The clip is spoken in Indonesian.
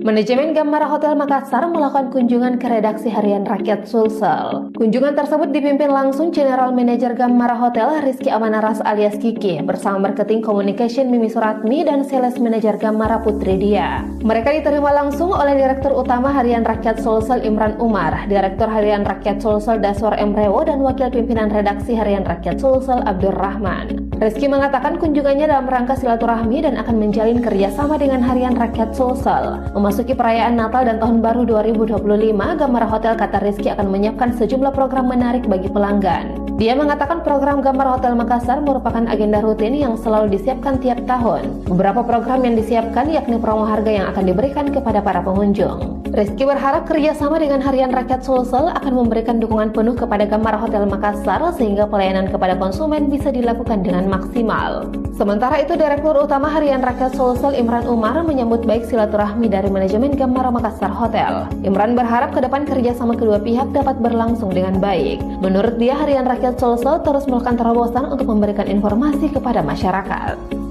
Manajemen Gamara Hotel Makassar melakukan kunjungan ke redaksi harian Rakyat Sulsel. Kunjungan tersebut dipimpin langsung General Manager Gamara Hotel Rizky Amanaras alias Kiki bersama Marketing Communication Mimi Suratmi dan Sales Manager Gamara Putri Dia. Mereka diterima langsung oleh Direktur Utama Harian Rakyat Sulsel Imran Umar, Direktur Harian Rakyat Sulsel Daswar Emrewo, dan Wakil Pimpinan Redaksi Harian Rakyat Sulsel Abdur Rahman. Rizky mengatakan kunjungannya dalam rangka silaturahmi dan akan menjalin kerjasama dengan Harian Rakyat Sulsel. Memasuki perayaan Natal dan Tahun Baru 2025, Gamara Hotel kata Rizky akan menyiapkan sejumlah program menarik bagi pelanggan. Dia mengatakan program Gamara Hotel Makassar merupakan agenda rutin yang selalu disiapkan tiap tahun. Beberapa program yang disiapkan yakni promo harga yang akan diberikan kepada para pengunjung. Rizky berharap kerjasama dengan Harian Rakyat Sulsel akan memberikan dukungan penuh kepada Gamara Hotel Makassar sehingga pelayanan kepada konsumen bisa dilakukan dengan maksimal. Sementara itu, Direktur Utama Harian Rakyat Sulsel Imran Umar menyambut baik silaturahmi dari manajemen Gamara Makassar Hotel. Imran berharap ke depan kerjasama kedua pihak dapat berlangsung dengan baik. Menurut dia, Harian Rakyat Sulsel terus melakukan terobosan untuk memberikan informasi kepada masyarakat.